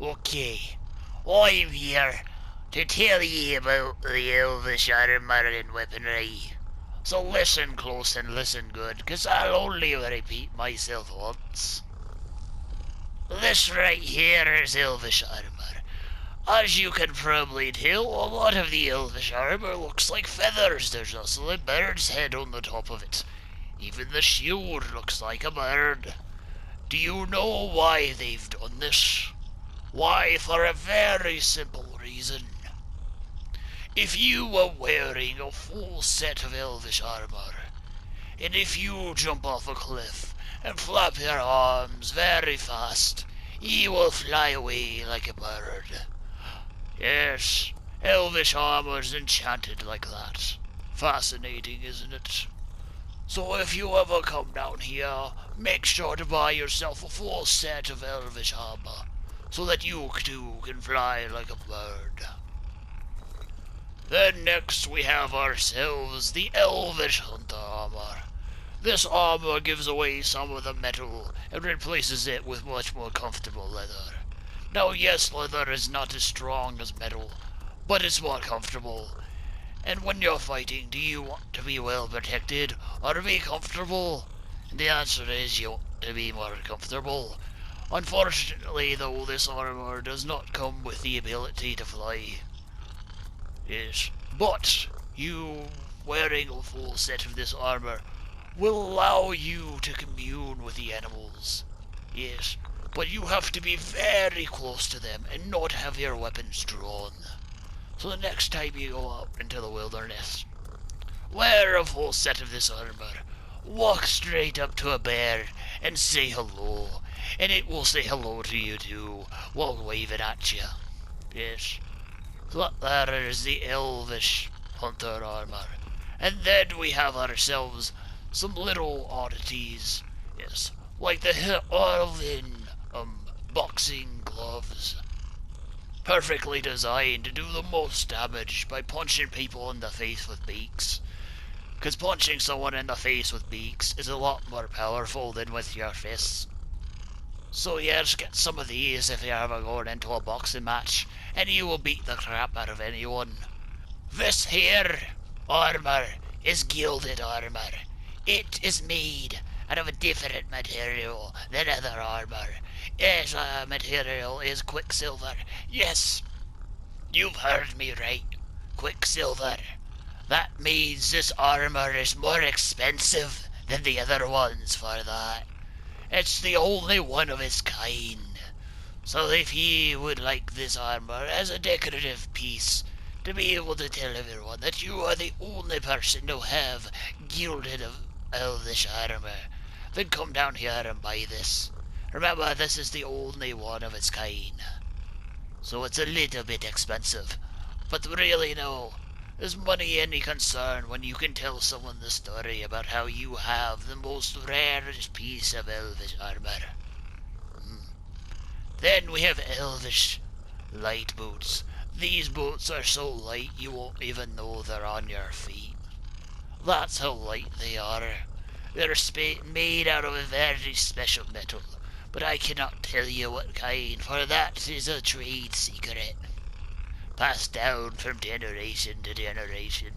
Okay, I'm here to tell ye about the Elvish Armor and weaponry. So listen close and listen good, 'cause I'll only repeat myself once. This right here is Elvish Armor. As you can probably tell, a lot of the Elvish Armor looks like feathers. There's also a bird's head on the top of it. Even the shield looks like a bird. Do you know why they've done this? Why, for a very simple reason. If you were wearing a full set of Elvish armor, and if you jump off a cliff and flap your arms very fast, you will fly away like a bird. Yes, Elvish armor's enchanted like that. Fascinating, isn't it? So if you ever come down here, make sure to buy yourself a full set of Elvish armor, so that you too can fly like a bird. Then next we have ourselves the Elvish Hunter Armor. This armor gives away some of the metal and replaces it with much more comfortable leather. Now yes, leather is not as strong as metal, but it's more comfortable. And when you're fighting, do you want to be well protected or to be comfortable? And the answer is you want to be more comfortable. Unfortunately though, this armor does not come with the ability to fly. Yes, but you wearing a full set of this armor will allow you to commune with the animals. Yes, but you have to be very close to them and not have your weapons drawn. So the next time you go out into the wilderness, wear a full set of this armor. Walk straight up to a bear and say hello, and it will say hello to you too while waving at you. Yes, so that is the Elvish Hunter Armor. And then we have ourselves some little oddities. Yes, like the Elven boxing gloves. Perfectly designed to do the most damage by punching people in the face with beaks. Because punching someone in the face with beaks is a lot more powerful than with your fists. So yes, get some of these if you're ever going into a boxing match, and you will beat the crap out of anyone. This here armor is Gilded Armor. It is made out of a different material than other armor. Its material is quicksilver. Yes, you've heard me right. Quicksilver. That means this armor is more expensive than the other ones for that. It's the only one of its kind. So if you would like this armor as a decorative piece, to be able to tell everyone that you are the only person to have Gilded Elvish Armor, then come down here and buy this. Remember, this is the only one of its kind. So it's a little bit expensive. But really no, is money any concern when you can tell someone the story about how you have the most rarest piece of Elvish armor? Then we have Elvish light boots. These boots are so light you won't even know they're on your feet. That's how light they are. They're made out of a very special metal, but I cannot tell you what kind, for that is a trade secret, passed down from generation to generation.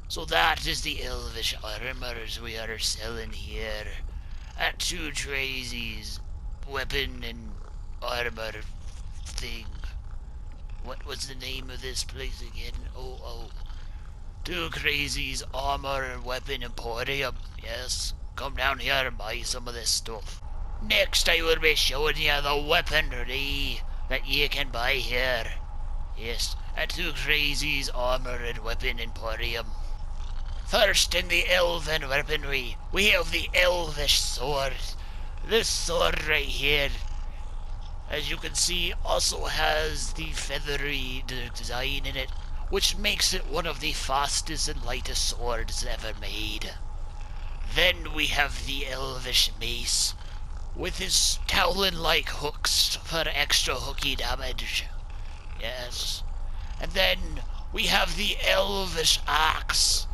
So that is the Elvish armors we are selling here at 2crasy weapon and armor thing. What was the name of this place again? 2crasy armor and weapon emporium. Yes, come down here and buy some of this stuff. Next I will be showing you the weaponry that you can buy here. Yes, at 2crasy armor and weapon emporium. First in the elven weaponry, we have the Elvish Sword. This sword right here, as you can see, also has the feathery design in it, which makes it one of the fastest and lightest swords ever made. Then we have the Elvish Mace, with his talon-like hooks for extra hooky damage. Yes. And then we have the Elvish Axe.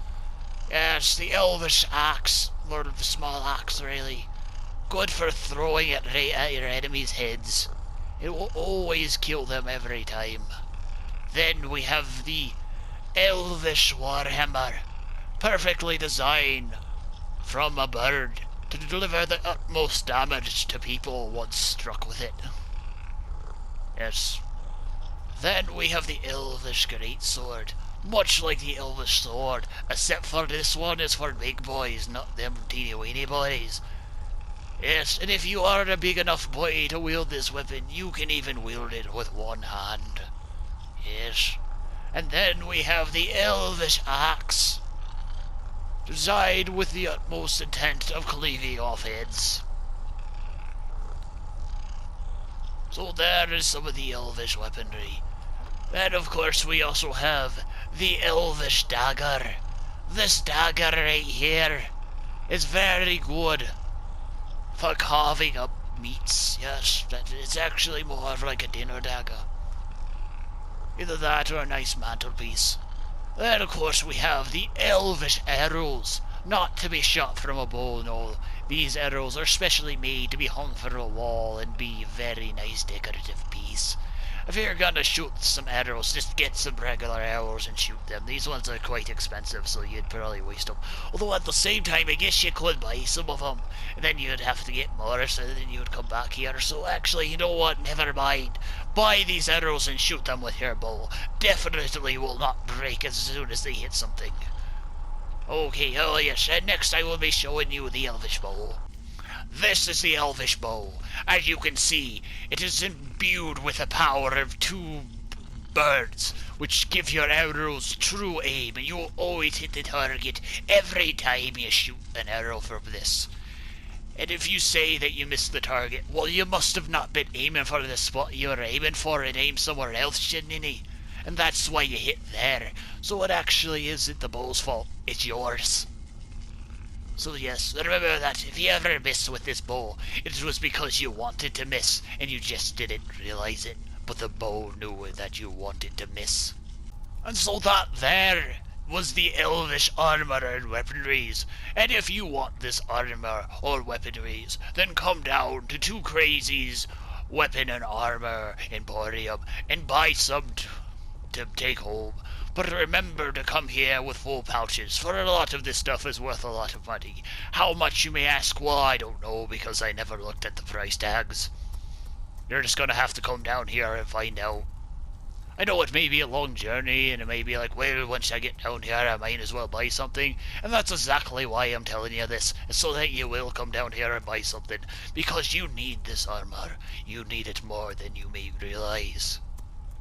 Yes, the Elvish Axe, or the small axe really. Good for throwing it right at your enemies' heads. It will always kill them every time. Then we have the Elvish Warhammer, perfectly designed from a bird to deliver the utmost damage to people once struck with it. Yes. Then we have the Elvish Greatsword, much like the Elvish Sword, except for this one is for big boys, not them teeny weeny boys. Yes, and if you are a big enough boy to wield this weapon, you can even wield it with one hand. Yes. And then we have the Elvish Axe, designed with the utmost intent of cleaving off heads. So there is some of the Elvish weaponry. Then of course we also have the Elvish Dagger. This dagger right here is very good for carving up meats. Yes, it's actually more of like a dinner dagger. Either that or a nice mantelpiece. Then of course we have the Elvish Arrows, not to be shot from a bow, no. These arrows are specially made to be hung from a wall and be a very nice decorative piece. If you're gonna shoot some arrows, just get some regular arrows and shoot them. These ones are quite expensive, so you'd probably waste them. Although at the same time, I guess you could buy some of them, and then you'd have to get more, so then you'd come back here. So actually, you know what, never mind. Buy these arrows and shoot them with your bow. Definitely will not break as soon as they hit something. Okay, oh yes, and next I will be showing you the Elvish bow. This is the Elvish bow. As you can see, it is imbued with the power of two birds, which give your arrows true aim, and you will always hit the target every time you shoot an arrow from this. And if you say that you missed the target, well, you must have not been aiming for the spot you were aiming for and aimed somewhere else, shouldn't you? And that's why you hit there. So it actually isn't the bow's fault, it's yours. So yes, remember that if you ever miss with this bow, it was because you wanted to miss, and you just didn't realize it. But the bow knew that you wanted to miss. And so that there was the Elvish Armor and Weaponries. And if you want this armor or weaponries, then come down to 2crasy Weapon and Armor Emporium and buy some to take home. But remember to come here with full pouches, for a lot of this stuff is worth a lot of money. How much, you may ask? Well, I don't know, because I never looked at the price tags. You're just gonna have to come down here and find out. I know it may be a long journey, and it may be like, well, once I get down here, I might as well buy something. And that's exactly why I'm telling you this, so that you will come down here and buy something. Because you need this armor. You need it more than you may realize.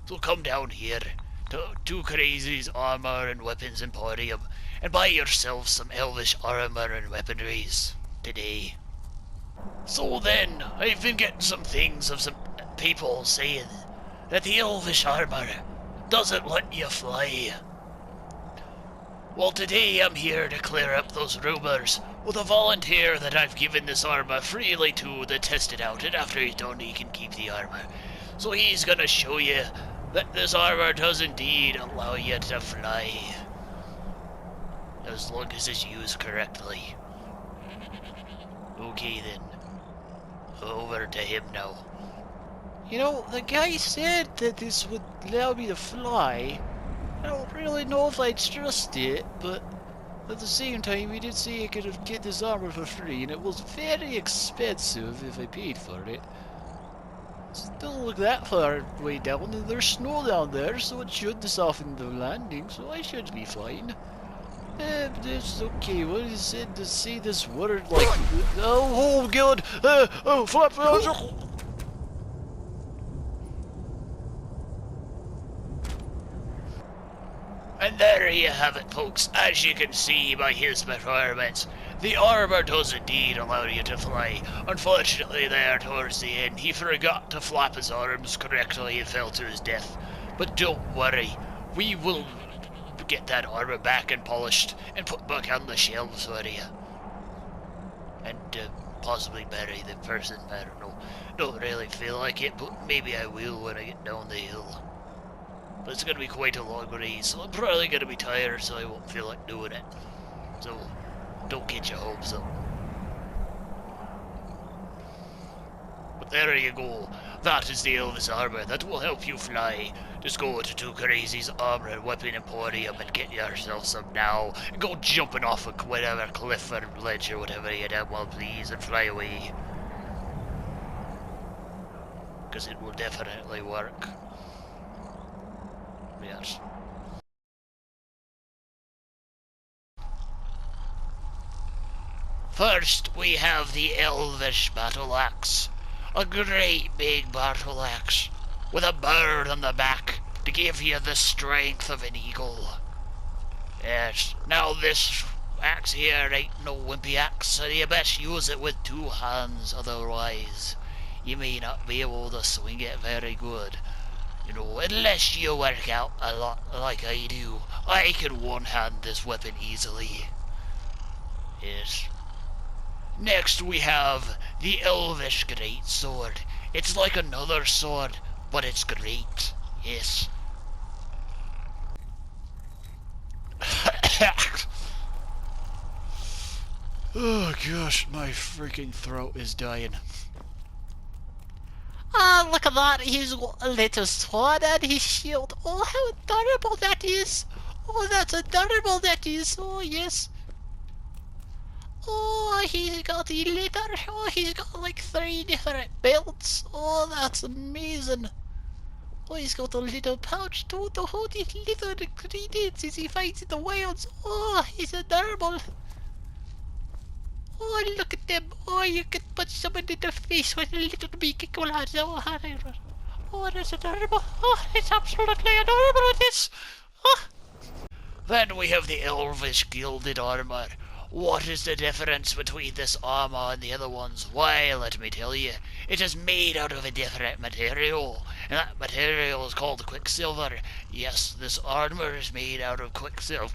So come down here to 2crasy Armor and Weapons Emporium and buy yourself some Elvish Armor and Weaponries today. So then, I've been getting some things of some people saying that the Elvish Armor doesn't let you fly. Well, today I'm here to clear up those rumors with a volunteer that I've given this armor freely to test it out, and after he's done he can keep the armor. So he's gonna show you that this armor does indeed allow you to fly, as long as it's used correctly. Okay then, over to him now. You know, the guy said that this would allow me to fly. I don't really know if I'd trust it, but at the same time he did say I could get this armor for free, and it was very expensive if I paid for it. Don't look that far way down, and there's snow down there, so it should soften the landing, so I should be fine. But it's okay. What is it to say this word like? Oh god! Oh, flap! And there you have it, folks. As you can see by his performance, the armor does indeed allow you to fly. Unfortunately, there towards the end, he forgot to flap his arms correctly and fell to his death. But don't worry, we will get that armor back and polished and put back on the shelves for you. And possibly bury the person, I don't know. Don't really feel like it, but maybe I will when I get down the hill. But it's gonna be quite a long race, so I'm probably gonna be tired, so I won't feel like doing it. So don't get your hopes up. There you go. That is the Elvish Armor that will help you fly. Just go to 2crasy's Armor and Weapon Emporium and get yourself some now. And go jumping off a whatever cliff or ledge or whatever you damn well please and fly away. Because it will definitely work. Yes. First, we have the Elvish Battle Axe. A great big battle axe with a bird on the back to give you the strength of an eagle. Yes, now this axe here ain't no wimpy axe, so you best use it with 2 hands, otherwise you may not be able to swing it very good. You know, unless you work out a lot like I do. I can one-hand this weapon easily. Yes. Next we have the Elvish Great Sword. It's like another sword, but it's great. Yes. Oh gosh, my freaking throat is dying. Ah, look at that, his little sword and his shield. Oh, how adorable that is. Oh, that's adorable that is. Oh, yes. Oh, he's got the leather. Oh, he's got like 3 different belts. Oh, that's amazing. Oh, he's got a little pouch too to hold his little ingredients as he fights in the wilds. Oh, he's adorable. Oh, look at them. Oh, you could put someone in the face with a little beaky glass. Oh, that's adorable. Oh, it's absolutely adorable, this. Oh. Then we have the Elvish Gilded Armor. What is the difference between this armor and the other ones? Why, let me tell you, it is made out of a different material, and that material is called quicksilver. Yes, this armor is made out of quicksilver.